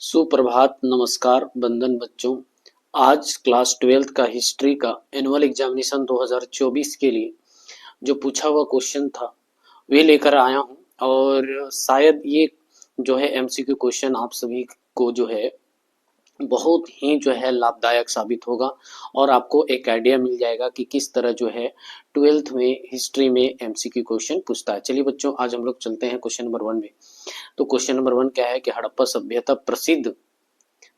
सुप्रभात, नमस्कार, वंदन बच्चों। आज क्लास 12th का हिस्ट्री का एनुअल एग्जामिनेशन 2024 के लिए जो पूछा हुआ क्वेश्चन था वे लेकर आया हूं और शायद ये जो है एमसीक्यू क्वेश्चन आप सभी को जो है बहुत ही जो है लाभदायक साबित होगा और आपको एक आइडिया मिल जाएगा कि किस तरह जो है 12th में हिस्ट्री में एमसीक्यू क्वेश्चन पूछता है। चलिए बच्चों, आज हम लोग चलते हैं क्वेश्चन नंबर 1 में। तो क्वेश्चन नंबर 1 क्या है कि हड़प्पा सभ्यता प्रसिद्ध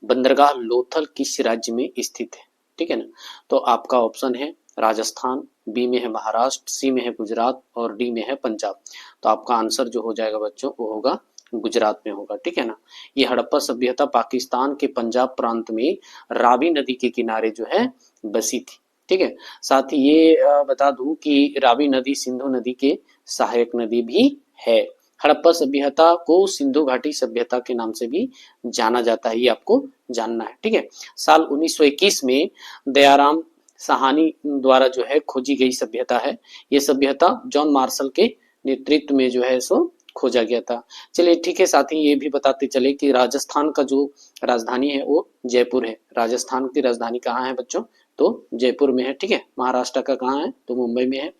बंदरगाह लोथल किस राज्य में स्थित है। ठीक है ना। तो आपका ऑप्शन है राजस्थान, बी में है महाराष्ट्र, सी में है गुजरात और डी में है पंजाब। तो आपका आंसर जो हो जाएगा बच्चों वो होगा गुजरात में होगा। ठीक है ना। ये हड़प्पा सभ्यता पाकिस्तान के पंजाब प्रांत में रावी नदी के किनारे जो है बसी थी। ठीक है। साथ ही ये बता दूं कि रावी नदी सिंधु नदी के सहायक नदी भी है। हड़प्पा सभ्यता को सिंधु घाटी सभ्यता के नाम से भी जाना जाता है, ये आपको जानना है। ठीक है। साल 1921 में दयाराम साहनी द्वारा जो है खोजी गई सभ्यता है। ये सभ्यता जॉन मार्शल के नेतृत्व में जो है सो खोजा गया था। चलिए ठीक है। साथ ही ये भी बताते चले कि राजस्थान का जो राजधानी है वो जयपुर है। राजस्थान की राजधानी कहाँ है बच्चों? तो जयपुर में है। ठीक है। महाराष्ट्र का कहाँ है? तो मुंबई में है।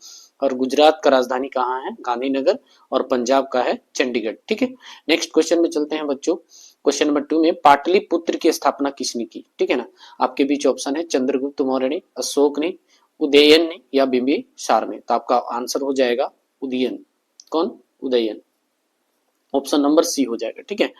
और गुजरात का राजधानी कहाँ है? गांधीनगर। और पंजाब का है चंडीगढ़। ठीक है। नेक्स्ट क्वेश्चन में चलते हैं बच्चों। क्वेश्चन नंबर 2 में पाटलिपुत्र की स्थापना किसने की? ठीक है ना। आपके बीच ऑप्शन है चंद्रगुप्त मौर्य ने, अशोक ने, उदयन ने या बिंबिसार ने। तो आपका आंसर हो जाएगा उदयन। कौन? उदयन। ऑप्शन नंबर सी हो जाएगा। ठीक है।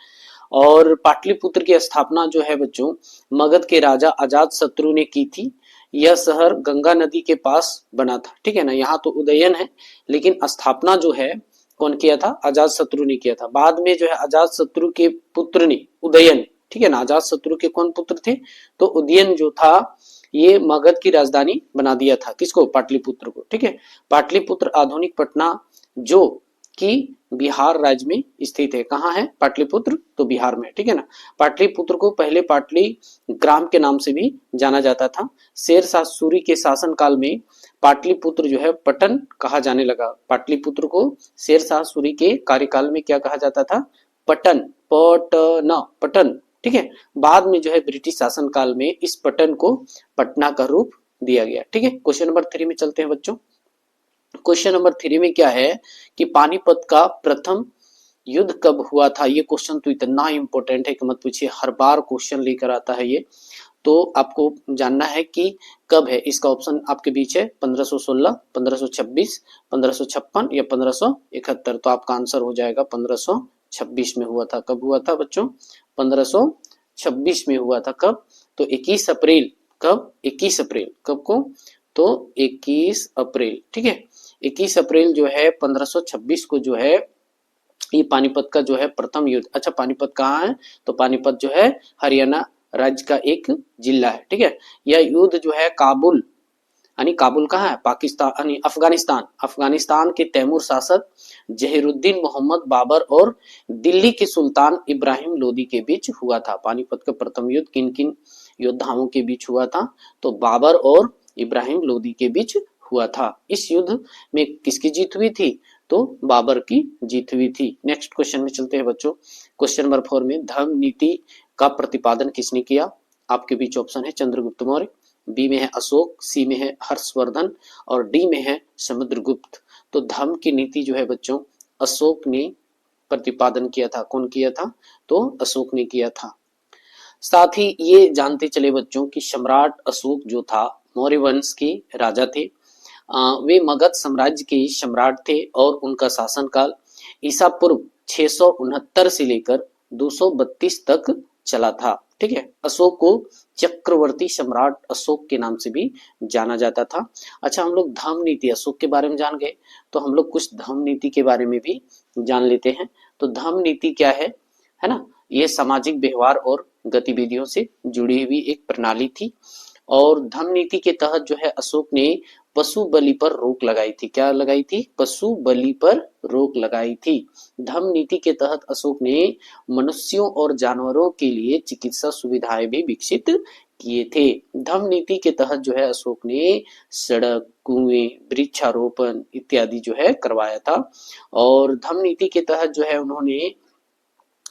और पाटलिपुत्र की स्थापना जो है बच्चों मगध के राजा अजातशत्रु ने की थी। यह शहर गंगा नदी के पास बना था। ठीक है ना। यहाँ तो उदयन है लेकिन स्थापना जो है कौन किया था? अजातशत्रु ने किया था। बाद में जो है अजातशत्रु के पुत्र ने उदयन, ठीक है ना, अजातशत्रु के कौन पुत्र थे? तो उदयन जो था ये मगध की राजधानी बना दिया था। किसको? पाटलिपुत्र को। ठीक है। पाटलिपुत्र आधुनिक पटना जो कि बिहार राज्य में स्थित है। कहाँ है पाटलिपुत्र? तो बिहार में। ठीक है ना। पाटलिपुत्र को पहले पाटली ग्राम के नाम से भी जाना जाता था। शेरशाह सूरी के शासन काल में पाटलिपुत्र जो है पटन कहा जाने लगा। पाटलिपुत्र को शेरशाह सूरी के कार्यकाल में क्या कहा जाता था? पटन। पटन। ठीक है। बाद में जो है ब्रिटिश शासन काल में इस पटन को पटना का रूप दिया गया। ठीक है। क्वेश्चन नंबर 3 में चलते हैं बच्चों। क्वेश्चन नंबर 3 में क्या है कि पानीपत का प्रथम युद्ध कब हुआ था? ये क्वेश्चन तो इतना इंपॉर्टेंट है कि मत पूछिए, हर बार क्वेश्चन लेकर आता है ये। तो आपको जानना है कि कब है। इसका ऑप्शन आपके बीच है 1516, 1526, 1556 या 1571। तो आपका आंसर हो जाएगा 1526 में हुआ था। कब हुआ था बच्चों? 1526 में हुआ था। कब? तो 21 अप्रैल। कब? 21 अप्रैल। कब को? तो 21 अप्रैल। ठीक है। 21 अप्रैल जो है 1526 को जो है ये पानीपत का जो है प्रथम युद्ध। अच्छा, पानीपत कहाँ है? तो पानीपत जो है हरियाणा राज्य का एक जिला है। ठीक है। यह युद्ध जो है काबुल, यानी काबुल कहाँ है? पाकिस्तान यानी अफगानिस्तान, अफगानिस्तान के तैमूर शासक जहीरुद्दीन मोहम्मद बाबर और दिल्ली के सुल्तान इब्राहिम लोदी के बीच हुआ था। पानीपत का प्रथम युद्ध किन किन योद्धाओं के बीच हुआ था? तो बाबर और इब्राहिम लोदी के बीच हुआ था। इस युद्ध में किसकी जीत हुई थी? तो बाबर की जीत हुई थी। नेक्स्ट क्वेश्चन में चलते हैं बच्चों। क्वेश्चन नंबर 4 में धर्म नीति का प्रतिपादन किसने किया? आपके बीच ऑप्शन है चंद्रगुप्त मौर्य, बी में है अशोक, सी में है हर्षवर्धन और डी में है समुद्रगुप्त। तो धर्म की नीति जो है बच्चों अशोक ने प्रतिपादन किया था। कौन किया था? तो अशोक ने किया था। साथ ही ये जानते चले बच्चों कि सम्राट अशोक जो था मौर्य वंश के राजा थे। वे मगध साम्राज्य के सम्राट थे और उनका शासनकाल ईसा पूर्व 669 से लेकर 232 तक चला था। ठीक है। अशोक को चक्रवर्ती सम्राट अशोक के नाम से भी जाना जाता था। अच्छा, हम लोग धर्म नीति अशोक के बारे में जान गए, तो हम लोग कुछ धर्म नीति के बारे में भी जान लेते हैं। तो धर्म नीति क्या है ना? ये सामाजिक व्यवहार और गतिविधियों से जुड़ी हुई एक प्रणाली थी और धर्म नीति के तहत जो है अशोक ने पशु बलि पर रोक लगाई थी। क्या लगाई थी? पशु बलि पर रोक लगाई थी। धर्म नीति के तहत अशोक ने मनुष्यों और जानवरों के लिए चिकित्सा सुविधाएं भी विकसित किए थे। धर्म नीति के तहत जो है अशोक ने सड़क, कुएं, वृक्षारोपण इत्यादि जो है करवाया था। और धर्म नीति के तहत जो है उन्होंने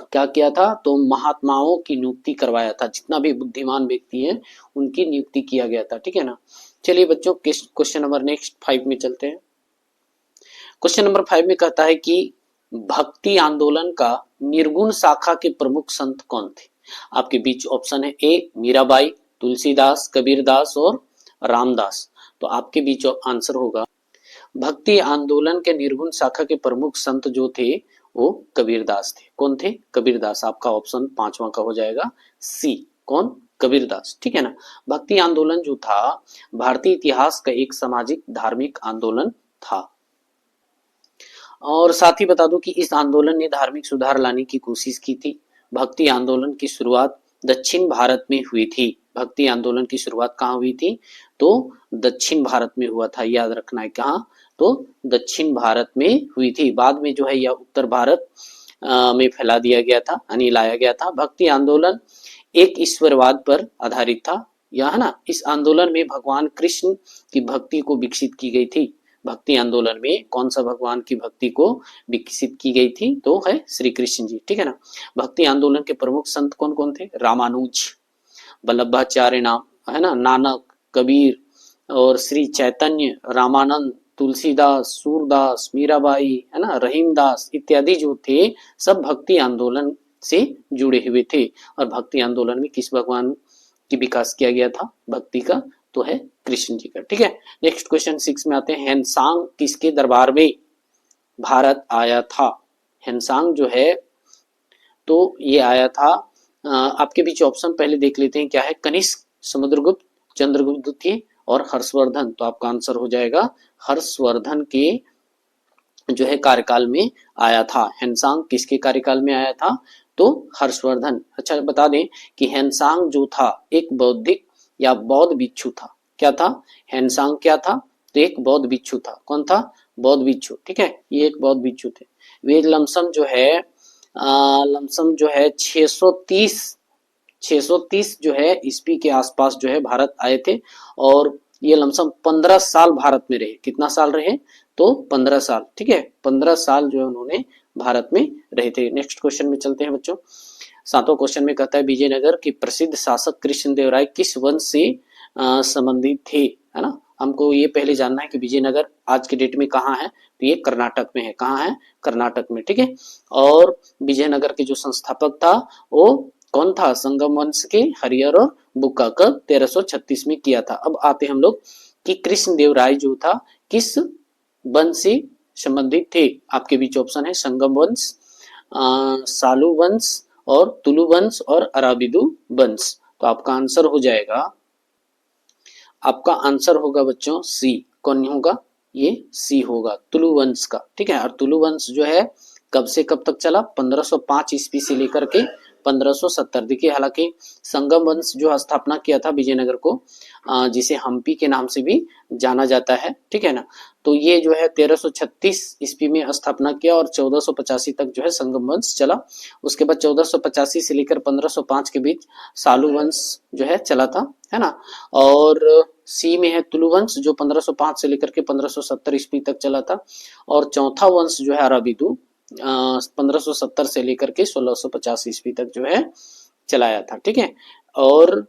क्या किया था, तो महात्माओं की नियुक्ति करवाया था, जितना भी बुद्धिमान व्यक्ति हैं उनकी नियुक्ति किया गया था, ठीक है ना। चलिए बच्चों क्वेश्चन नंबर नेक्स्ट 5 में चलते हैं। क्वेश्चन नंबर 5 में कहता है कि भक्ति आंदोलन का निर्गुण शाखा के प्रमुख संत कौन थे। आपके बीच ऑप्शन है ए मीराबाई, तुलसीदास, कबीरदास और रामदास। तो आपके बीच आंसर होगा भक्ति आंदोलन के निर्गुण शाखा के प्रमुख संत जो थे वो कबीरदास थे। कौन थे, कबीरदास। आपका ऑप्शन 5वां का हो जाएगा सी, कौन, कबीरदास, ठीक है ना। भक्ति आंदोलन जो था भारतीय इतिहास का एक सामाजिक धार्मिक आंदोलन था। और साथ ही बता दूं कि इस आंदोलन ने धार्मिक सुधार लाने की कोशिश की थी। भक्ति आंदोलन की शुरुआत दक्षिण भारत में हुई थी। भक्ति आंदोलन की शुरुआत कहाँ हुई थी, तो दक्षिण भारत में हुआ था, याद रखना है कहाँ, तो दक्षिण भारत में हुई थी। बाद में जो है यह उत्तर भारत में फैला दिया गया था, यानी लाया गया था। भक्ति आंदोलन एक ईश्वरवाद पर आधारित था, यह है ना। इस आंदोलन में भगवान कृष्ण की भक्ति को विकसित की गई थी। भक्ति आंदोलन में कौन सा भगवान की भक्ति को विकसित की गई थी, तो है श्री कृष्ण जी, ठीक है ना। भक्ति आंदोलन के प्रमुख संत कौन कौन थे, रामानुज, वल्लभाचार्य नाम, है ना, नानक, कबीर और श्री चैतन्य, रामानंद, तुलसीदास, सूरदास, मीराबाई, है ना, रहीमदास इत्यादि जो थे सब भक्ति आंदोलन से जुड़े हुए थे। और भक्ति आंदोलन में किस भगवान की विकास किया गया था, भक्ति का, तो है कृष्ण जी का, ठीक है। नेक्स्ट क्वेश्चन 6 में आते हैं। हेनसांग किसके दरबार में भारत आया था। हेनसांग जो है तो ये आया था, आपके बीच ऑप्शन पहले देख लेते हैं क्या है, कनिष्क, समुद्रगुप्त, चंद्रगुप्त द्वितीय और हर्षवर्धन। तो आपका आंसर हो जाएगा हर्षवर्धन के जो है कार्यकाल में आया था। हेनसांग किसके कार्यकाल में आया था, तो हर्षवर्धन। अच्छा बता दें कि हेनसांग जो था एक बौद्धिक या बौद्ध भिक्षु था। क्या था, हेनसांग क्या था, तो एक बौद्ध भिक्षु था। कौन था, बौद्ध भिक्षु, ठीक है, ये एक बौद्ध भिक्षु थे। वे लमसम जो है 630 जो है ईस्वी के आसपास जो है भारत आए थे। और ये लमसम 15 साल भारत में रहे। कितना साल रहे, तो 15 साल, ठीक है, 15 साल जो है उन्होंने भारत में रहे थे। नेक्स्ट क्वेश्चन में चलते हैं बच्चों। 7वां क्वेश्चन में कहता है विजयनगर के प्रसिद्ध शासक कृष्णदेवराय किस वंश से संबंधित थे, है ना। हमको ये पहले जानना है कि विजयनगर आज के डेट में कहाँ है, तो ये कर्नाटक में है। कहाँ है, कर्नाटक में, ठीक है। और विजयनगर के जो संस्थापक था वो कौन था, संगम वंश के हरिहर और बुक्का का 1336 में किया था। अब आते हम लोग कि कृष्णदेवराय जो था किस वंश से संबंधित थे। आपके बीच ऑप्शन है संगम वंश, सालू वंश और तुलु वंश और अराबिदु वंश। तो आपका आंसर हो जाएगा, आपका आंसर होगा बच्चों सी। कौन होगा, ये सी होगा, तुलु वंश का, ठीक है। और तुलु वंश जो है कब से कब तक चला, 1505 ईस्वी से लेकर के 1570। देखिए हालांकि संगम वंश जो स्थापना किया था विजयनगर को, जिसे हम्पी के नाम से भी जाना जाता है, ठीक है ना। तो ये जो है 1336 ईस्वी में स्थापना किया और 1485 तक जो है संगम वंश चला। उसके बाद 1485 से लेकर 1505 के बीच सालू वंश जो है चला था, है ना। और सी में है तुलु वंश जो 1505 से लेकर के 1570 ईस्वी तक चला था। और चौथा वंश जो है अराबिदु 1570 से लेकर के 1650 ईस्वी तक जो है चलाया था, ठीक है। और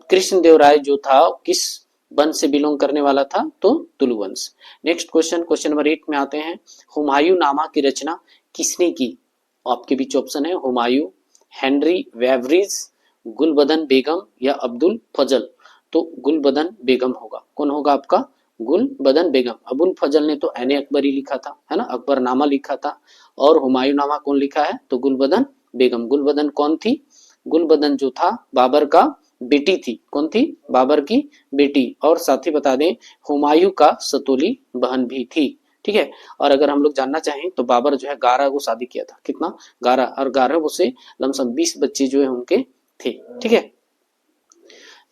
कृष्णदेवराय जो था किस वंश से बिलोंग करने वाला था, तो तुलु वंश। नेक्स्ट क्वेश्चन नंबर 8 में आते हैं। हुमायूं नामा की रचना किसने की। आपके बीच ऑप्शन है हुमायूं, हेनरी वेवरिज, गुलबदन बेगम या अब्दुल फजल। तो गुलबदन बेगम होगा। कौन होगा आपका, गुलबदन बेगम। अबुल फजल ने तो ऐने अकबरी लिखा था, है ना, अकबरनामा लिखा था। और हुमायूं नामा कौन लिखा है, तो गुलबदन बेगम। गुलबदन कौन थी, गुलबदन जो था बाबर का बेटी थी। कौन थी, बाबर की बेटी। और साथ ही बता दें हुमायूं का सतोली बहन भी थी, ठीक है। और अगर हम लोग जानना चाहें तो बाबर जो है 11 को शादी किया था। कितना, 11। और 11 से लमसम 20 बच्चे जो है उनके थे, ठीक है।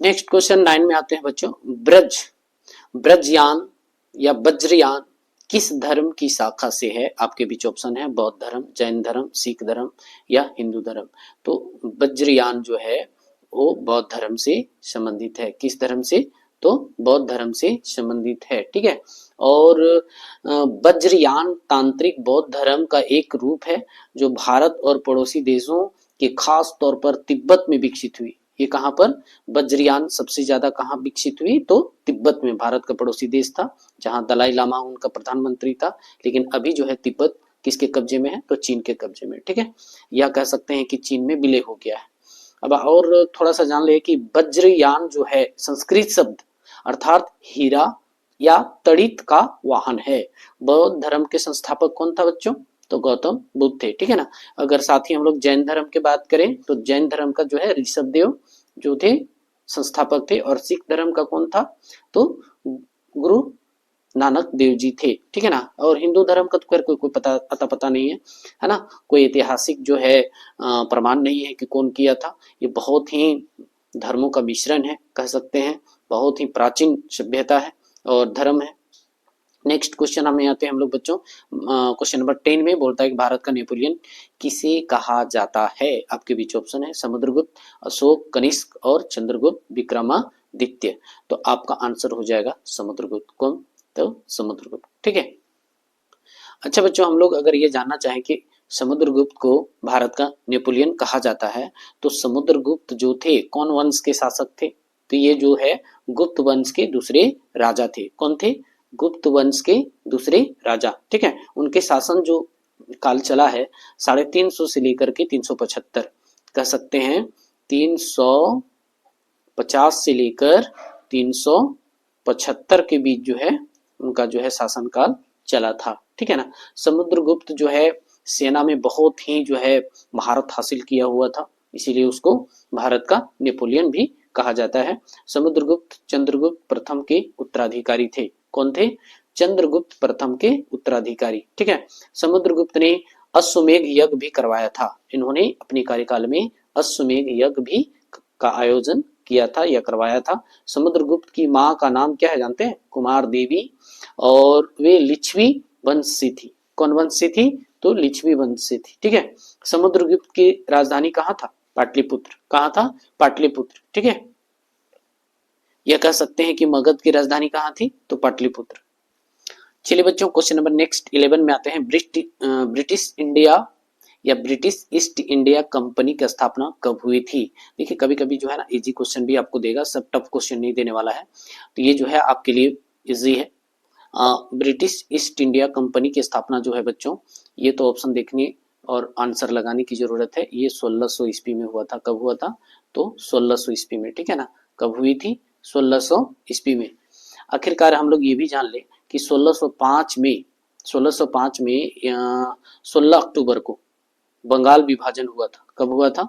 नेक्स्ट क्वेश्चन 9 में आते हैं बच्चों। ब्रजयान या वज्रयान किस धर्म की शाखा से है। आपके बीच ऑप्शन है बौद्ध धर्म, जैन धर्म, सिख धर्म या हिंदू धर्म। तो वज्रयान जो है वो बौद्ध धर्म से संबंधित है। किस धर्म से, तो बौद्ध धर्म से संबंधित है, ठीक है। और वज्रयान तांत्रिक बौद्ध धर्म का एक रूप है जो भारत और पड़ोसी देशों के खास तौर पर तिब्बत में विकसित हुई। ये कहाँ पर वज्रयान सबसे ज्यादा कहाँ विकसित हुई, तो तिब्बत में। भारत का पड़ोसी देश था जहां दलाई लामा उनका प्रधानमंत्री था, लेकिन अभी जो है तिब्बत किसके कब्जे में है, तो चीन के कब्जे में। ठीक है, या कह सकते हैं कि चीन में विलय हो गया है। अब और थोड़ा सा जान ले कि वज्रयान जो है संस्कृत शब्द अर्थात हीरा या तड़ित का वाहन है। बौद्ध धर्म के संस्थापक कौन था बच्चों, तो गौतम बुद्ध थे। ठीक है ना। अगर साथ ही हम लोग जैन धर्म की बात करें तो जैन धर्म का जो है ऋषभ देव जो थे संस्थापक थे, और सिख धर्म का कौन था, तो गुरु नानक देव जी थे। ठीक है ना। और हिंदू धर्म का तो खैर कोई पता नहीं है ना। कोई ऐतिहासिक जो है प्रमाण नहीं है कि कौन किया था। ये बहुत ही धर्मों का मिश्रण है कह सकते हैं, बहुत ही प्राचीन सभ्यता है और धर्म है। नेक्स्ट क्वेश्चन हमें आते हैं हम लोग बच्चों, क्वेश्चन नंबर 10 में बोलता है कि भारत का नेपोलियन किसे कहा जाता है। आपके बीच ऑप्शन है समुद्रगुप्त, अशोक, कनिष्क और चंद्रगुप्त विक्रमादित्य। तो आपका आंसर हो जाएगा समुद्रगुप्त। कौन, तो समुद्रगुप्त। ठीक है। अच्छा बच्चों, हम लोग अगर ये जानना चाहें कि समुद्रगुप्त को भारत का नेपोलियन कहा जाता है, तो समुद्रगुप्त जो थे कौन वंश के शासक थे, तो ये जो है गुप्त वंश के दूसरे राजा थे। कौन थे, गुप्त वंश के दूसरे राजा। ठीक है। उनके शासन जो काल चला है 350 से लेकर के 375 कह सकते हैं, 350 से लेकर 375 के बीच जो है उनका जो है शासन काल चला था। ठीक है ना। समुद्रगुप्त जो है सेना में बहुत ही जो है महारत हासिल किया हुआ था, इसीलिए उसको भारत का नेपोलियन भी कहा जाता है। समुद्रगुप्त चंद्रगुप्त प्रथम के उत्तराधिकारी थे। कौन थे, चंद्रगुप्त प्रथम के उत्तराधिकारी। ठीक है। समुद्रगुप्त ने अश्वमेध यज्ञ भी करवाया था। इन्होंने अपने कार्यकाल में अश्वमेध यज्ञ भी का आयोजन किया था या करवाया था। समुद्रगुप्त की माँ का नाम क्या है जानते हैं, कुमार देवी, और वे लिच्छवी वंश से थी। कौन वंश से थी, तो लिच्छवी वंश से थी। ठीक है। समुद्रगुप्त की राजधानी कहाँ था, पाटलिपुत्र। कहाँ था, पाटलिपुत्र। ठीक है। यह कह सकते हैं कि मगध की राजधानी कहाँ थी, तो पाटलिपुत्र। चलिए बच्चों, क्वेश्चन नंबर नेक्स्ट 11 में आते हैं। ब्रिटिश इंडिया या ब्रिटिश ईस्ट इंडिया कंपनी की स्थापना कब हुई थी। देखिए कभी कभी जो है ना इजी क्वेश्चन भी आपको देगा, सब टफ क्वेश्चन नहीं देने वाला है, तो ये जो है आपके लिए इजी है। ब्रिटिश ईस्ट इंडिया कंपनी की स्थापना जो है बच्चों, ये तो ऑप्शन देखने और आंसर लगाने की जरूरत है। ये 1600 ईस्वी में हुआ था। कब हुआ था, तो 1600 ईस्वी में। ठीक है ना। कब हुई थी, 1600 ईस्वी में। आखिरकार हम लोग ये भी जान ले कि 1605 में 16 अक्टूबर को बंगाल विभाजन हुआ था। कब हुआ था,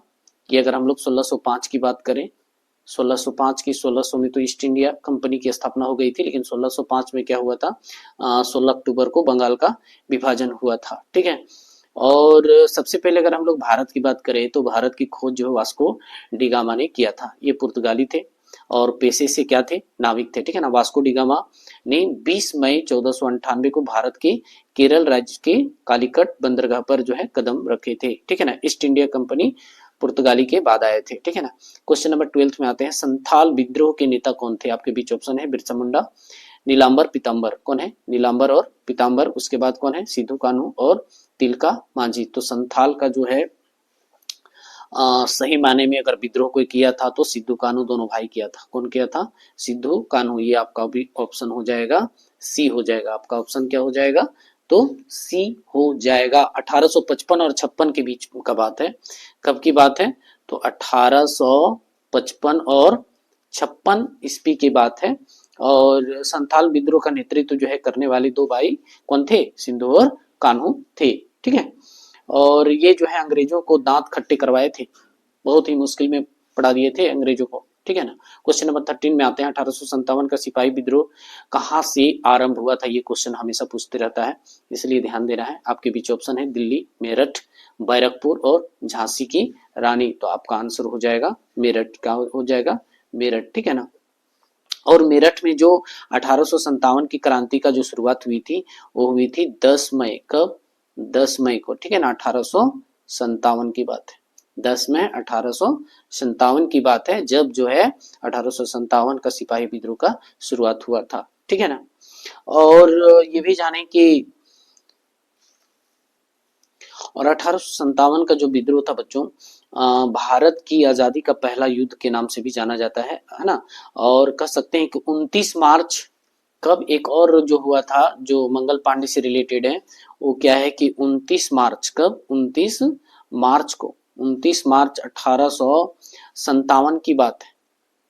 कि अगर हम लोग 1605 की बात करें, 1605 की 1600 में तो ईस्ट इंडिया कंपनी की स्थापना हो गई थी, लेकिन 1605 में क्या हुआ था, 16 अक्टूबर को बंगाल का विभाजन हुआ था। ठीक है। और सबसे पहले अगर हम लोग भारत की बात करें तो भारत की खोज जो है वास्को डिगामा ने किया था। ये पुर्तगाली थे और पेशे से क्या थे, नाविक थे। ठीक है ना। वास्को डिगामा ने 20 मई 1498 को भारत के केरल राज्य के कालीकट बंदरगाह पर जो है कदम रखे थे। ठीक है ना। ईस्ट इंडिया कंपनी पुर्तगाली के बाद आए थे। ठीक है ना। क्वेश्चन नंबर 12 में आते हैं। संथाल विद्रोह के नेता कौन थे। आपके बीच ऑप्शन है बिरसा मुंडा, नीलांबर, पीताम्बर। कौन है, नीलांबर और पीताम्बर। उसके बाद कौन है, सिद्धू कान्हू और तिलका मांझी। तो संथाल का जो है सही माने में अगर विद्रोह कोई किया था तो सिद्धू कान्हू दोनों भाई किया था। कौन किया था, सिद्धू कान्हू। ये आपका भी ऑप्शन हो जाएगा सी हो जाएगा। आपका ऑप्शन क्या हो जाएगा, तो सी हो जाएगा। 1855 और 56 के बीच का बात है। कब की बात है, तो 1855 और 56 ईस्वी की बात है। और संथाल विद्रोह का नेतृत्व जो है करने वाले दो भाई कौन थे, सिद्धू और कान्हू थे। ठीक है। और ये जो है अंग्रेजों को दांत खट्टे करवाए थे, बहुत ही मुश्किल में पड़ा दिए थे अंग्रेजों को। ठीक है ना। क्वेश्चन नंबर 13 में आते हैं। 1857 का सिपाही विद्रोह कहाँ से आरंभ हुआ था। ये क्वेश्चन हमेशा पूछते रहता है, इसलिए ध्यान देना है। आपके बीच ऑप्शन है दिल्ली, मेरठ, बैरकपुर और झांसी की रानी। तो आपका आंसर हो जाएगा मेरठ। का हो जाएगा मेरठ। ठीक है ना। और मेरठ में जो 1857 की क्रांति का जो शुरुआत हुई थी वो हुई थी 10 मई। कब, 10 मई को। ठीक है ना। 1857 की बात है, 10 मई 1857 की बात है, जब जो है 1857 का सिपाही विद्रोह का शुरुआत हुआ था। ठीक है ना। और ये भी जाने कि और 1857 का जो विद्रोह था बच्चों, भारत की आजादी का पहला युद्ध के नाम से भी जाना जाता है ना। और कह सकते हैं कि 29 मार्च कब एक और जो हुआ था जो मंगल पांडे से रिलेटेड है, वो क्या है कि 29 मार्च, कब 29 मार्च को, 29 मार्च 1857 की बात है।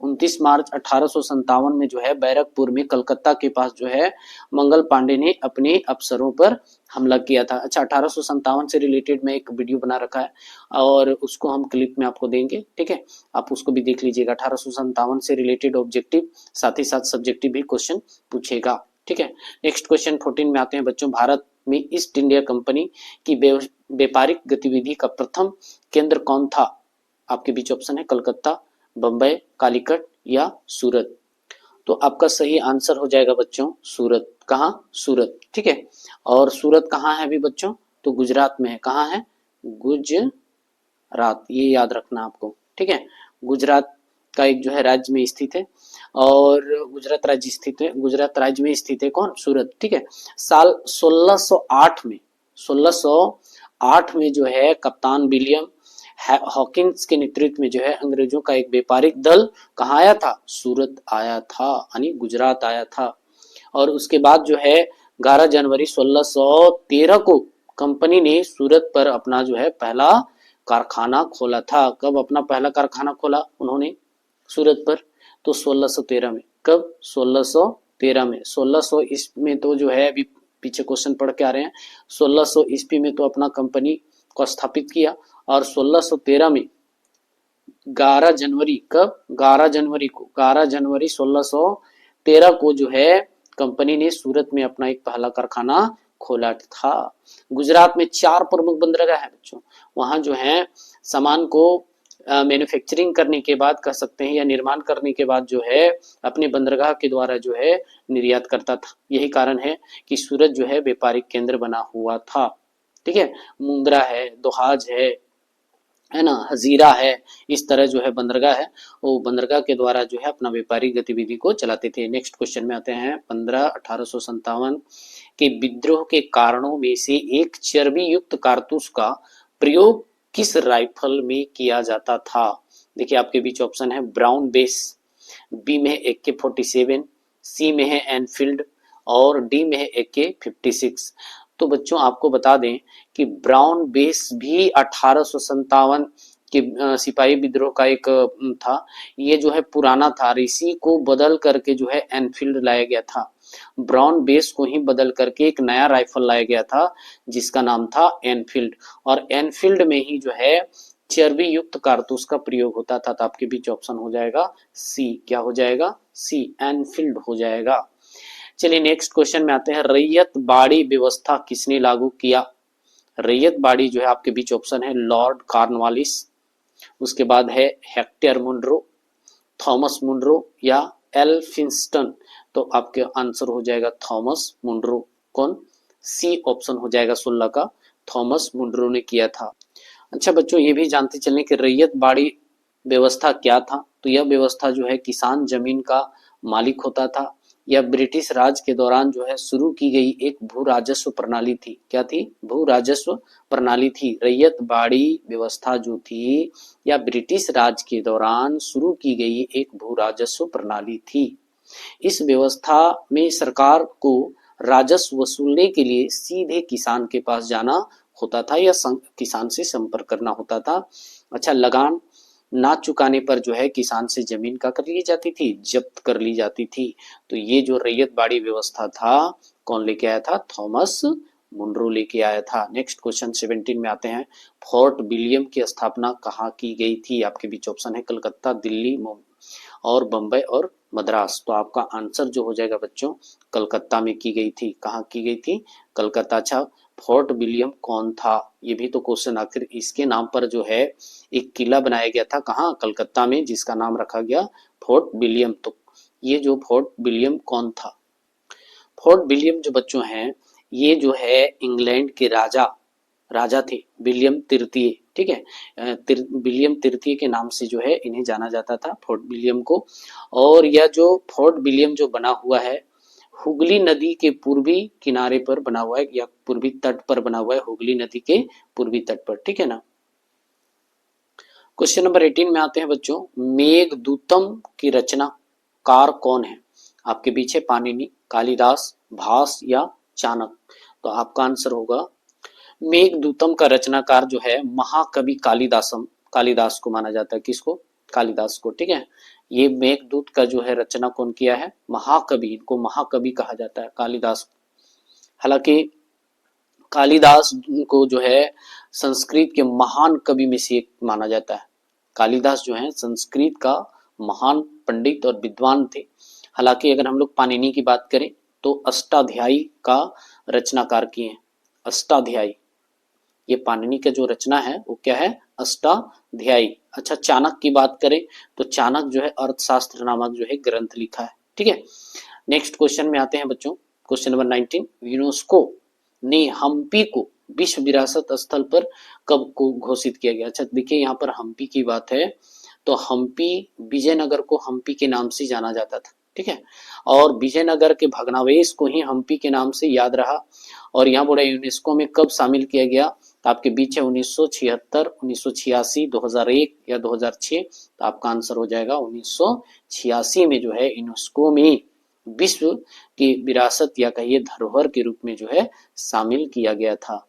29 मार्च 1857 में जो है बैरकपुर में कलकत्ता के पास जो है मंगल पांडे ने अपने अफसरों पर हमला किया था। अच्छा, 1857 से रिलेटेड मैं एक वीडियो बना रखा है और उसको हम क्लिप में आपको देंगे, ठीक है, आप उसको भी देख लीजिएगा। 1857 से रिलेटेड ऑब्जेक्टिव साथ ही साथ सब्जेक्टिव भी क्वेश्चन पूछेगा, ठीक है। नेक्स्ट क्वेश्चन 14 में आते हैं बच्चों। भारत में ईस्ट इंडिया कंपनी की व्यापारिक गतिविधि का प्रथम केंद्र कौन था? आपके बीच ऑप्शन है कलकत्ता, बंबई, कालीकट या सूरत। तो आपका सही आंसर हो जाएगा बच्चों सूरत। कहाँ? सूरत, ठीक है। और सूरत कहाँ है अभी बच्चों? तो गुजरात में है। कहाँ है? गुजरात, ये याद रखना आपको, ठीक है। गुजरात का एक जो है राज्य में स्थित है और गुजरात राज्य स्थित है, गुजरात राज्य में स्थित है कौन? सूरत, ठीक है। साल 1608 में, 1608 में जो है कप्तान विलियम हॉकिंस के नेतृत्व में जो है अंग्रेजों का एक व्यापारिक दल कहाँ आया था? सूरत आया था, यानी गुजरात आया था। और उसके बाद जो है 11 जनवरी 1613 को कंपनी ने सूरत पर अपना जो है पहला कारखाना खोला था। कब अपना पहला कारखाना खोला उन्होंने? सूरत पर। तो 1613 में। कब? 1613 में। 1600 ईस्वी में तो जो है अभी पीछे क्वेश्चन पढ़ के आ रहे हैं, 1600 ईस्वी में तो अपना कंपनी को स्थापित किया और 1613 में 11 जनवरी, कब? 11 जनवरी को, 11 जनवरी 1613 को जो है कंपनी ने सूरत में अपना एक पहला कारखाना खोला था। गुजरात में 4 प्रमुख बंदरगाह है बच्चों। वहां जो है सामान को मैन्युफैक्चरिंग करने के बाद कह सकते हैं या निर्माण करने के बाद जो है अपने बंदरगाह के द्वारा जो है निर्यात करता था। यही कारण है कि सूरत जो है व्यापारिक केंद्र बना हुआ था, ठीक है। मुंद्रा है, दोहाज है ना, हजीरा है, इस तरह जो है बंदरगाह है, वो बंदरगाह के द्वारा जो है अपना व्यापारिक गतिविधि को चलाते थे। नेक्स्ट क्वेश्चन में आते हैं 15 1857 के विद्रोह के कारणों में से एक चर्बी युक्त कारतूस का प्रयोग किस राइफल में किया जाता था? देखिए आपके बीच ऑप्शन है ब्राउन बेस, बी में है AK-47, सी में है एनफील्ड और डी में है AK-56। तो बच्चों आपको बता दें कि ब्राउन बेस भी 1857 के सिपाही विद्रोह का एक था। ये जो है पुराना था, इसी को बदल करके जो है एनफील्ड लाया गया था। ब्राउन बेस को ही बदल करके एक नया राइफल लाया गया था जिसका नाम था एनफील्ड, और एनफील्ड में ही जो है चर्बी युक्त कारतूस का प्रयोग होता था। तो आपके बीच ऑप्शन हो जाएगा सी। क्या हो जाएगा? सी, एनफील्ड हो जाएगा। चलिए नेक्स्ट क्वेश्चन में आते हैं। रैयत बाड़ी व्यवस्था किसने लागू किया? रैयत बाड़ी जो है आपके बीच ऑप्शन है लॉर्ड कॉर्नवालिस, उसके बाद है हेक्टर मुनरो, थॉमस मुनरो या एल्फिंस्टन। तो आपके आंसर हो जाएगा थॉमस मुनरो। कौन? सी ऑप्शन हो जाएगा 16 का, थॉमस मुनरो ने किया था। अच्छा बच्चों ये भी जानते चलें कि रैयत बाड़ी व्यवस्था क्या था। तो यह व्यवस्था जो है किसान जमीन का मालिक होता था। यह ब्रिटिश राज के दौरान जो है शुरू की गई एक भू राजस्व प्रणाली थी। क्या थी? भू राजस्व प्रणाली थी। रैयत बाड़ी व्यवस्था जो थी या ब्रिटिश राज के दौरान शुरू की गई एक भू राजस्व प्रणाली थी। इस व्यवस्था में सरकार को राजस्व वसूलने के लिए सीधे किसान के पास जाना होता था या किसान से संपर्क करना होता था। अच्छा, लगान ना चुकाने पर जो है किसान से जमीन का कर ली जाती थी, जब्त कर ली जाती थी। तो ये जो रैयत बाड़ी व्यवस्था था कौन लेके आया था? थॉमस मुनरो लेके आया था। नेक्स्ट क्वेश्चन 17 में आते हैं। फोर्ट विलियम की स्थापना कहाँ की गई थी? आपके बीच ऑप्शन है कलकत्ता, दिल्ली और बंबई और मद्रास। तो आपका आंसर जो हो जाएगा बच्चों कलकत्ता में की गई थी। कहाँ की गई थी? कलकत्ता। अच्छा, फोर्ट विलियम कौन था? ये भी तो क्वेश्चन, आखिर इसके नाम पर जो है एक किला बनाया गया था। कहाँ? कलकत्ता में, जिसका नाम रखा गया फोर्ट विलियम। तो ये जो फोर्ट विलियम कौन था? फोर्ट विलियम जो बच्चों हैं ये जो है इंग्लैंड के राजा थे, विलियम तृतीय, ठीक है। विलियम तृतीय के नाम से जो है इन्हें जाना जाता था, फोर्ट विलियम को। और यह जो फोर्ट विलियम जो बना हुआ है हुगली नदी के पूर्वी किनारे पर बना हुआ है या पूर्वी तट पर बना हुआ है, हुगली नदी के पूर्वी तट पर, ठीक है ना। क्वेश्चन नंबर 18 में आते हैं बच्चों, मेघदूतम की रचनाकार कौन है? आपके पीछे पाणिनि, कालिदास, भास या चाणक्य। तो आपका आंसर होगा मेघदूतम का रचनाकार जो है महाकवि कालिदासम, कालिदास को माना जाता है। किसको? कालिदास को, ठीक है। ये मेघदूत का जो है रचना कौन किया है? महाकवि, इनको महाकवि कहा जाता है, कालिदास। हालांकि कालिदास को जो है संस्कृत के महान कवि में से एक माना जाता है। कालिदास जो है संस्कृत का महान पंडित और विद्वान थे। हालांकि अगर हम लोग पाणिनि की बात करें तो अष्टाध्यायी का रचनाकार किए हैं। अष्टाध्यायी, ये पाणिनि का जो रचना है वो क्या है? अष्टाध्यायी। अच्छा, चाणक्य की बात करें तो चाणक्य जो है अर्थशास्त्र नामक जो है ग्रंथ लिखा है, ठीक है। नेक्स्ट क्वेश्चन में आते हैं बच्चों, क्वेश्चन नंबर 19, यूनेस्को ने हम्पी को विश्व विरासत स्थल पर कब को घोषित किया गया? अच्छा देखिए, यहाँ पर हम्पी की बात है तो हम्पी, विजयनगर को हम्पी के नाम से जाना जाता था, ठीक है। और विजयनगर के भग्नावशेष को ही हम्पी के नाम से याद रहा। और यहाँ बोला यूनेस्को में कब शामिल किया गया? तो आपके बीच है 1976, 1986, 2001 या 2006। तो आपका आंसर हो जाएगा 1986 में जो है यूनेस्को में विश्व की विरासत या कहिए धरोहर के रूप में जो है शामिल किया गया था।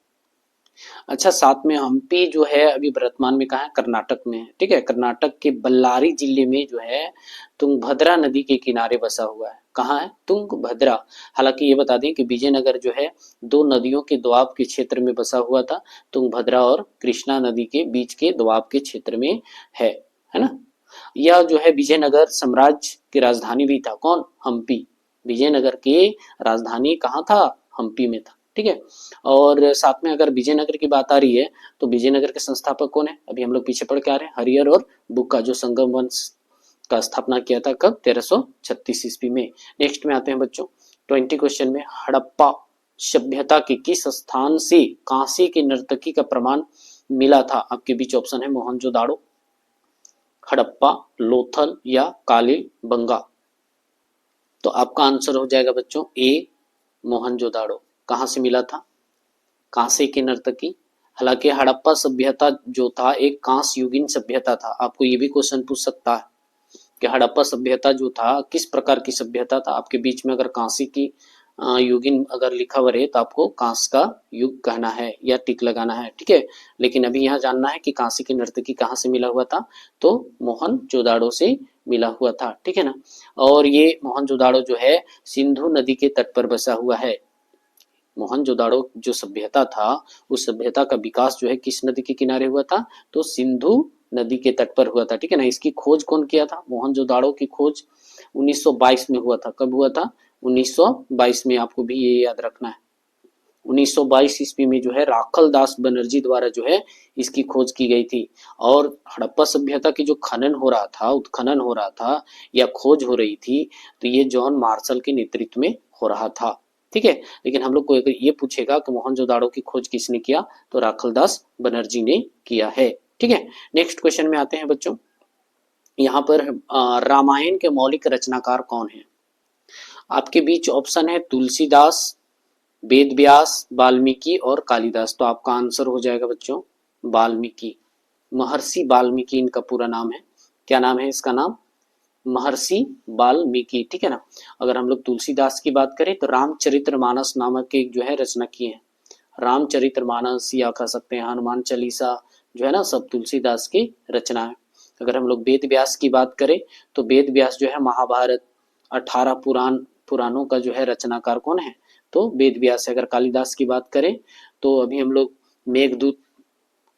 अच्छा, साथ में हम्पी जो है अभी वर्तमान में कहाँ है? कर्नाटक में है, ठीक है। कर्नाटक के बल्लारी जिले में जो है तुंगभद्रा नदी के किनारे बसा हुआ है। कहाँ है? तुंगभद्रा। हालांकि ये बता दें कि विजयनगर जो है दो नदियों के दोआब के क्षेत्र में बसा हुआ था, तुंगभद्रा और कृष्णा नदी के बीच के दोआब के क्षेत्र में है ना। यह जो है विजयनगर साम्राज्य की राजधानी भी था। कौन? हम्पी। विजयनगर की राजधानी कहाँ था? हम्पी में था, ठीक है। और साथ में अगर विजयनगर की बात आ रही है तो विजयनगर के संस्थापक कौन है? अभी हम लोग पीछे पढ़ के आ रहे हैं, हरिहर और बुक्का, जो संगम वंश का स्थापना किया था कब? 1336 ईस्वी में। नेक्स्ट में आते हैं बच्चों 20 क्वेश्चन में, हड़प्पा सभ्यता के किस स्थान से कांसे की नर्तकी का प्रमाण मिला था? आपके बीच ऑप्शन है मोहनजोदाड़ो, हड़प्पा, लोथल या कालीबंगा। तो आपका आंसर हो जाएगा बच्चों ए, मोहनजोदाड़ो। कहां से मिला था? कांसे की नर्तकी। हालांकि हड़प्पा सभ्यता जो था एक कांस्य युगीन सभ्यता था। आपको ये भी क्वेश्चन पूछ सकता है कि हड़प्पा सभ्यता जो था किस प्रकार की सभ्यता था। आपके बीच में अगर कांसे की युगीन अगर लिखा हुआ रहे तो आपको कांस्य का युग कहना है या टिक लगाना है, ठीक है। लेकिन अभी यहाँ जानना है कि कांसे की नर्तकी कहाँ से मिला हुआ था, तो मोहनजोदाड़ो से मिला हुआ था, ठीक है ना। और ये मोहनजोदाड़ो जो है सिंधु नदी के तट पर बसा हुआ है। मोहनजोदाड़ो जो सभ्यता था उस सभ्यता का विकास जो है किस नदी के किनारे हुआ था? तो सिंधु नदी के तट पर हुआ था, ठीक है ना। इसकी खोज कौन किया था? मोहनजोदाड़ो की खोज 1922 में हुआ था। कब हुआ था? 1922 में। आपको भी ये याद रखना है। 1922 ईस्वी में जो है राखल दास बनर्जी द्वारा जो है इसकी खोज की गई थी। और हड़प्पा सभ्यता की जो खनन हो रहा था, उत्खनन हो रहा था या खोज हो रही थी, तो ये जॉन मार्शल के नेतृत्व में हो रहा था, ठीक है। लेकिन हम लोग को अगर ये पूछेगा कि मोहनजोदाड़ो की खोज किसने किया, तो राखल दास बनर्जी ने किया है, ठीक है। नेक्स्ट क्वेश्चन में आते हैं बच्चों, यहाँ पर रामायण के मौलिक रचनाकार कौन है? आपके बीच ऑप्शन है तुलसीदास, वेद व्यास, वाल्मीकि और कालिदास। तो आपका आंसर हो जाएगा बच्चों वाल्मीकि। महर्षि वाल्मीकि इनका पूरा नाम है। क्या नाम है इसका? नाम महर्षि वाल्मीकि, ठीक है ना। अगर हम लोग तुलसीदास की बात करें तो रामचरितमानस नामक एक जो है रचना की है। रामचरितमानस या कह सकते हैं हनुमान चालीसा जो है ना, सब तुलसीदास की रचना है। अगर हम लोग वेद व्यास की बात करें तो वेद व्यास जो है महाभारत 18 पुराणों का जो है रचनाकार कौन है? तो वेद व्यास है। अगर कालिदास की बात करें तो अभी हम लोग मेघदूत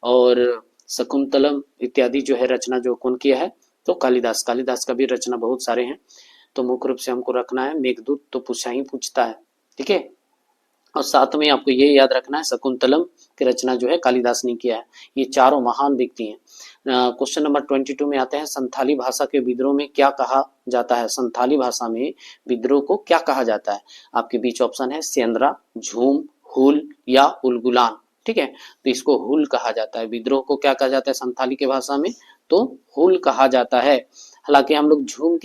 और शकुंतलम इत्यादि जो है रचना जो कौन किया है? तो कालिदास। कालिदास का भी रचना बहुत सारे हैं, तो मुख्य रूप से हमको रखना है मेघदूत तो पूछा ही पूछता है, ठीक है। और साथ में आपको ये याद रखना है शकुंतलम की रचना जो है कालिदास ने किया है। ये चारों महान व्यक्ति हैं। क्वेश्चन नंबर 22 में आते हैं, संथाली भाषा के विद्रोह में क्या कहा जाता है? संथाली भाषा में विद्रोह को क्या कहा जाता है? आपके बीच ऑप्शन है सेंद्रा, झूम, हुल या उलगुलान, ठीक है। तो इसको हुल कहा जाता है। विद्रोह को क्या कहा जाता है संथाली की भाषा में? तो हुल कहा जाता है। हालांकि हम लोग झूम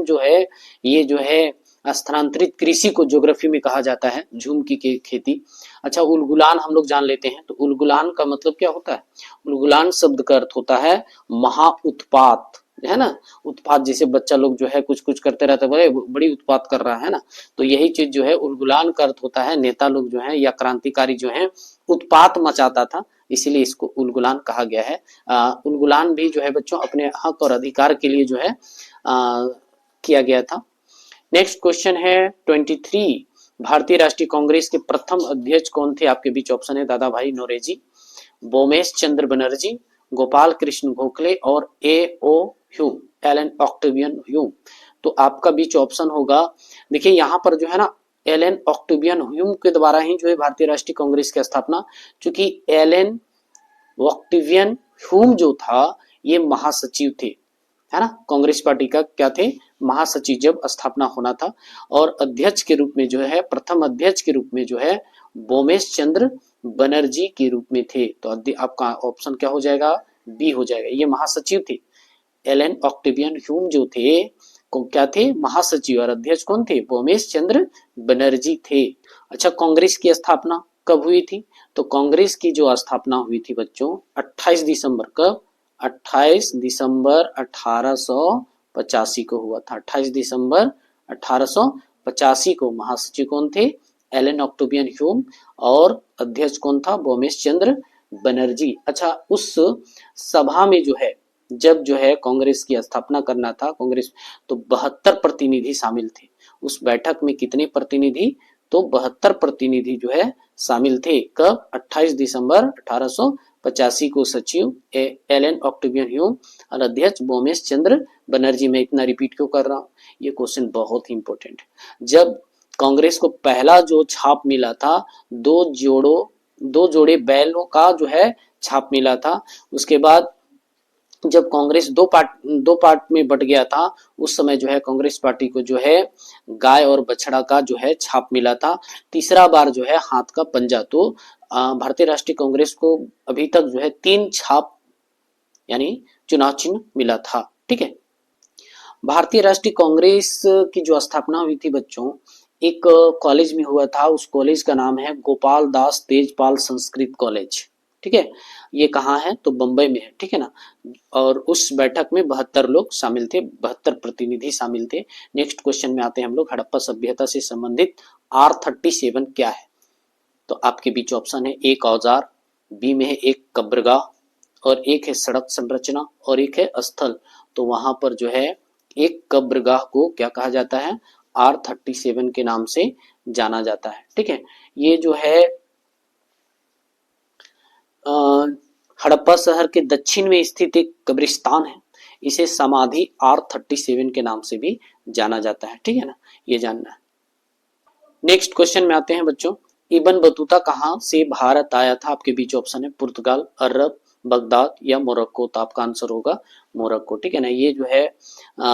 जो है ये जो है स्थानांतरित कृषि को ज्योग्राफी में कहा जाता है झूम की खेती। अच्छा, उलगुलान हम लोग जान लेते हैं। तो उलगुलान का मतलब क्या होता है? उलगुलान शब्द का अर्थ होता है महा उत्पात, है ना। उत्पात, जैसे बच्चा लोग जो है कुछ कुछ करते रहते हैं, बड़ी उत्पात कर रहा है ना, तो यही चीज जो है उलगुलान का अर्थ होता है नेता लोग जो है या क्रांतिकारी जो है उत्पात मचाता था, इसीलिए इसको उलगुलान कहा गया है। उलगुलान भी जो है बच्चों अपने हक और अधिकार के लिए जो है किया गया था। नेक्स्ट क्वेश्चन है 23। भारतीय राष्ट्रीय कांग्रेस के प्रथम अध्यक्ष कौन थे? आपके बीच ऑप्शन है दादा भाई नौरोजी, बोमेश चंद्र बनर्जी, गोपाल कृष्ण गोखले और AO. Hume, Allan Octavian Hume. तो आपका बीच ऑप्शन होगा, देखिए यहाँ पर जो है ना एलन ऑक्टेवियन ह्यूम के द्वारा ही जो है भारतीय राष्ट्रीय कांग्रेस की स्थापना, चूंकि एलन ऑक्टेवियन ह्यूम जो था ये महासचिव थे, है ना, कांग्रेस पार्टी का क्या थे? महासचिव जब स्थापना होना था। और अध्यक्ष के रूप में जो है, प्रथम अध्यक्ष के रूप में जो है बोमेश चंद्र बनर्जी के रूप में थे। तो आपका ऑप्शन क्या हो जाएगा? बी हो जाएगा। ये महासचिव थे, एलन ऑक्टेवियन ह्यूम जो थे को क्या थे? महासचिव। और अध्यक्ष कौन थे? बोमेश चंद्र बनर्जी थे। अच्छा, कांग्रेस की स्थापना कब हुई थी? तो कांग्रेस की जो स्थापना हुई थी बच्चों 28 दिसंबर, कब? 28 दिसंबर 1885 को हुआ था। 28 दिसंबर 1885 को। महासचिव कौन थे? Allan Octavian Hume. और अध्यक्ष कौन था? बोमेश चंद्र बनर्जी। अच्छा, उस सभा में जो है, जब जो है कांग्रेस की स्थापना करना था कांग्रेस, तो 72 प्रतिनिधि शामिल थे। उस बैठक में कितने प्रतिनिधि? तो 72 प्रतिनिधि जो है शामिल थे। कब? 28 दिसंबर 1885 को सचिव एलन ऑक्टेवियन ह्यूम और अध्यक्ष बोमेश चंद्र बनर्जी। में इतना रिपीट क्यों कर रहा हूँ? ये क्वेश्चन बहुत ही इंपॉर्टेंट है। जब कांग्रेस को पहला जो छाप मिला था, दो जोड़े बैलों का जो है छाप मिला था। उसके बाद जब कांग्रेस दो पार्ट में बट गया था, उस समय जो है कांग्रेस पार्टी को जो है गाय और बछड़ा का जो है छाप मिला था। तीसरा बार जो है हाथ का पंजा। तो भारतीय राष्ट्रीय कांग्रेस को अभी तक जो है 3 छाप यानी चुनाव चिन्ह मिला था। ठीक है। भारतीय राष्ट्रीय कांग्रेस की जो स्थापना हुई थी बच्चों, एक कॉलेज में हुआ था। उस कॉलेज का नाम है गोपाल दास तेजपाल संस्कृत कॉलेज। ठीक है। ये कहाँ है? तो बंबई में है। ठीक है ना। और उस बैठक में 72 लोग शामिल थे, 72 प्रतिनिधि शामिल थे। नेक्स्ट क्वेश्चन में आते हैं हम लोग। हड़प्पा सभ्यता से संबंधित R37 क्या है? तो आपके बीच ऑप्शन है, एक औजार, बी में है एक कब्रगाह, और एक है सड़क संरचना, और एक है स्थल। तो वहां पर जो है एक कब्रगाह को क्या कहा जाता है? R37 के नाम से जाना जाता है। ठीक है। ये जो है हड़प्पा शहर के दक्षिण में स्थित एक कब्रिस्तान है। इसे समाधि R37 के नाम से भी जाना जाता है। ठीक है ना, ये जानना है। नेक्स्ट क्वेश्चन में आते हैं बच्चों। इब्न बतूता कहाँ से भारत आया था? आपके बीच ऑप्शन है पुर्तगाल, अरब, बगदाद या मोरक्को। तो आपका आंसर होगा मोरक्को। ठीक है ना। ये जो है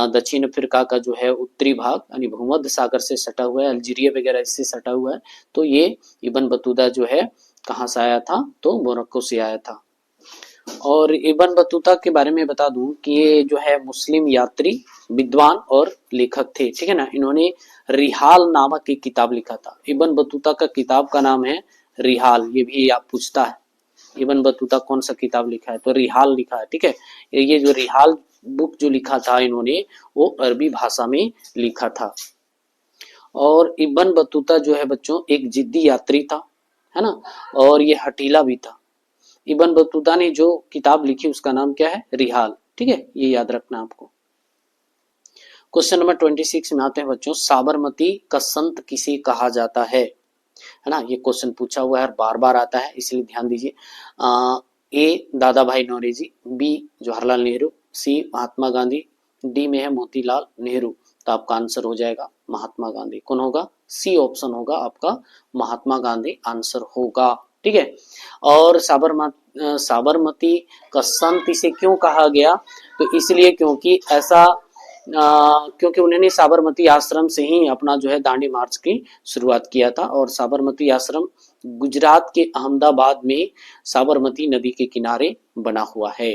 दक्षिण अफ्रीका का जो है उत्तरी भाग यानी भूमध्य सागर से सटा हुआ है, अल्जीरिया वगैरह इससे सटा हुआ है। तो ये इब्न बतूता जो है कहाँ से आया था? तो मोरक्को से आया था। और इब्न बतूता के बारे में बता दूं कि ये जो है मुस्लिम यात्री, विद्वान और लेखक थे। ठीक है ना। इन्होंने रिहाल नामक एक किताब लिखा था। इब्न बतूता का किताब का नाम है रिहाल। ये भी आप पूछता है, इब्न बतूता कौन सा किताब लिखा है? तो रिहाल लिखा है। ठीक है। ये जो रिहाल बुक जो लिखा था इन्होंने, वो अरबी भाषा में लिखा था। और इब्न बतूता जो है बच्चों एक जिद्दी यात्री था, है ना, और ये हठीला भी था। इब्न बतूता ने जो किताब लिखी उसका नाम क्या है? रिहाल। ठीक है, ये याद रखना आपको। क्वेश्चन नंबर 26 में आते हैं बच्चों। साबरमती का संत किसे कहा जाता है ना? ये क्वेश्चन पूछा हुआ है, बार बार आता है, इसलिए ध्यान दीजिए। ए दादा भाई नौरोजी, बी जवाहरलाल नेहरू, सी महात्मा गांधी, डी में है मोतीलाल नेहरू। तो आपका आंसर हो जाएगा महात्मा गांधी। कौन होगा? सी ऑप्शन होगा आपका, महात्मा गांधी आंसर होगा। ठीक है। और साबरमती का संत इसे क्यों कहा गया? तो इसलिए क्योंकि ऐसा क्योंकि उन्होंने साबरमती आश्रम से ही अपना जो है दांडी मार्च की शुरुआत किया था। और साबरमती आश्रम गुजरात के अहमदाबाद में साबरमती नदी के किनारे बना हुआ है।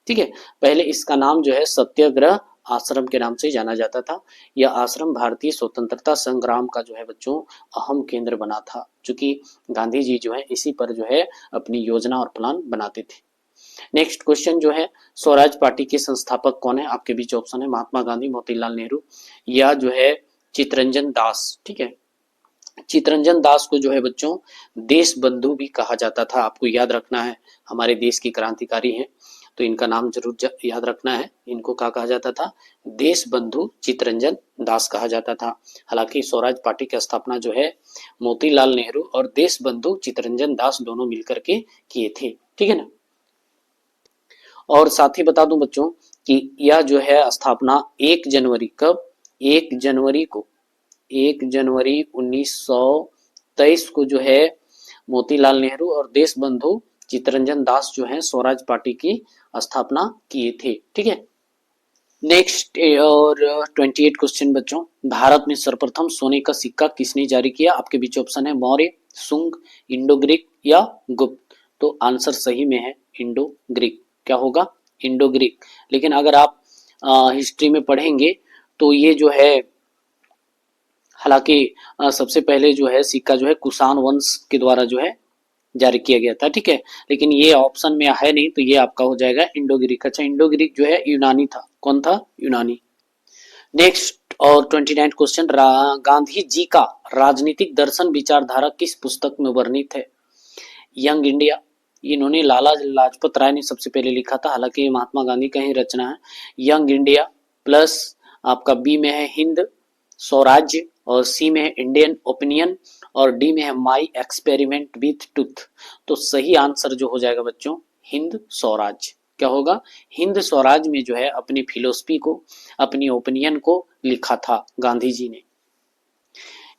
ठीक है। पहले इसका नाम जो है सत्याग्रह आश्रम के नाम से जाना जाता था। यह आश्रम भारतीय स्वतंत्रता संग्राम का जो है बच्चों अहम केंद्र बना था, चूंकि गांधी जी जो है इसी पर जो है अपनी योजना और प्लान बनाते थे। नेक्स्ट क्वेश्चन जो है, स्वराज पार्टी के संस्थापक कौन है? आपके बीच ऑप्शन है महात्मा गांधी, मोतीलाल नेहरू या जो है चित्तरंजन दास। ठीक है, चित्तरंजन दास को जो है बच्चों देश बंधु भी कहा जाता था। आपको याद रखना है, हमारे देश की क्रांतिकारी हैं, तो इनका नाम जरूर याद रखना है। इनको क्या कहा जाता था? देश बंधु चित्तरंजन दास कहा जाता था। हालांकि स्वराज पार्टी की स्थापना जो है मोतीलाल नेहरू और देश बंधु चित्तरंजन दास दोनों मिलकर के किए थे। ठीक है ना। और साथ ही बता दूं बच्चों कि यह जो है स्थापना 1 जनवरी कब? 1 जनवरी को 1 जनवरी 1923 को जो है मोतीलाल नेहरू और देश बंधु चित्तरंजन दास जो है स्वराज पार्टी की स्थापना किए थे। ठीक है। नेक्स्ट और 28 क्वेश्चन बच्चों, भारत में सर्वप्रथम सोने का सिक्का किसने जारी किया? आपके बीच ऑप्शन है मौर्य, सुंग, इंडो ग्रीक या गुप्त। तो आंसर सही में है इंडो ग्रीक। क्या होगा? Indo Greek. लेकिन अगर आप हिस्ट्री में पढ़ेंगे तो ये जो है, हालांकि सबसे पहले जो है सिक्का जो है कुषाण वंश के द्वारा जो है जारी किया गया था। ठीक है, लेकिन ये ऑप्शन में है नहीं, तो ये आपका हो जाएगा इंडो ग्रीक। अच्छा, इंडो ग्रीक जो है यूनानी था। कौन था? यूनानी। नेक्स्ट और 29 क्वेश्चन, गांधी जी का राजनीतिक दर्शन विचारधारा किस पुस्तक में वर्णित है? यंग इंडिया, इन्होंने लाला लाजपत राय ने सबसे पहले लिखा था, हालांकि ये महात्मा गांधी का ही रचना है। यंग इंडिया प्लस आपका बी में है हिंद स्वराज्य, और सी में है इंडियन ओपिनियन, और डी में है माई एक्सपेरिमेंट विथ ट्रूथ। तो सही आंसर जो हो जाएगा बच्चों हिंद स्वराज। क्या होगा? हिंद स्वराज में जो है अपनी फिलोसफी को, अपनी ओपिनियन को लिखा था गांधी जी ने।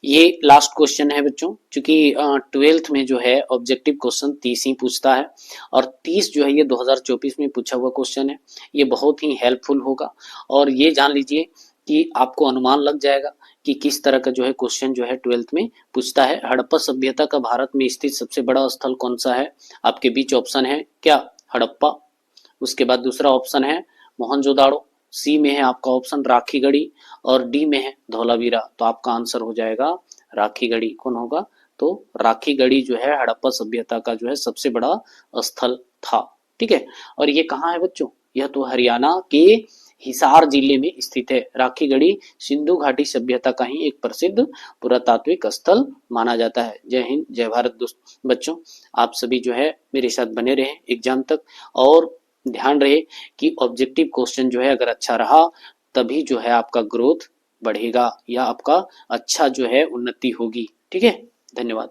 ये लास्ट क्वेश्चन है बच्चों, क्योंकि 12th में जो है ऑब्जेक्टिव क्वेश्चन 30 ही पूछता है, और 30 जो है ये 2024 में पूछा हुआ क्वेश्चन है। ये बहुत ही हेल्पफुल होगा, और ये जान लीजिए कि आपको अनुमान लग जाएगा कि किस तरह का जो है क्वेश्चन जो है 12th में पूछता है। हड़प्पा सभ्यता का भारत में स्थित सबसे बड़ा स्थल कौन सा है? आपके बीच ऑप्शन है क्या? हड़प्पा। उसके बाद दूसरा ऑप्शन है मोहनजोदाड़ो, सी में है आपका ऑप्शन राखीगढ़ी, और डी में है धौलावीरा। तो आपका आंसर हो जाएगा राखीगढ़ी। कौन होगा? तो राखीगढ़ी जो है हड़प्पा सभ्यता का जो है सबसे बड़ा स्थल था। ठीक है, और ये कहाँ है बच्चों? यह तो हरियाणा के हिसार जिले में स्थित है। राखीगढ़ी सिंधु घाटी सभ्यता का ही एक प्रसिद्ध पुरातात्विक स्थल माना जाता है। जय हिंद, जय भारत बच्चों। आप सभी जो है मेरे साथ बने रहे एग्जाम तक, और ध्यान रहे कि ऑब्जेक्टिव क्वेश्चन जो है अगर अच्छा रहा तभी जो है आपका ग्रोथ बढ़ेगा, या आपका अच्छा जो है उन्नति होगी। ठीक है, धन्यवाद।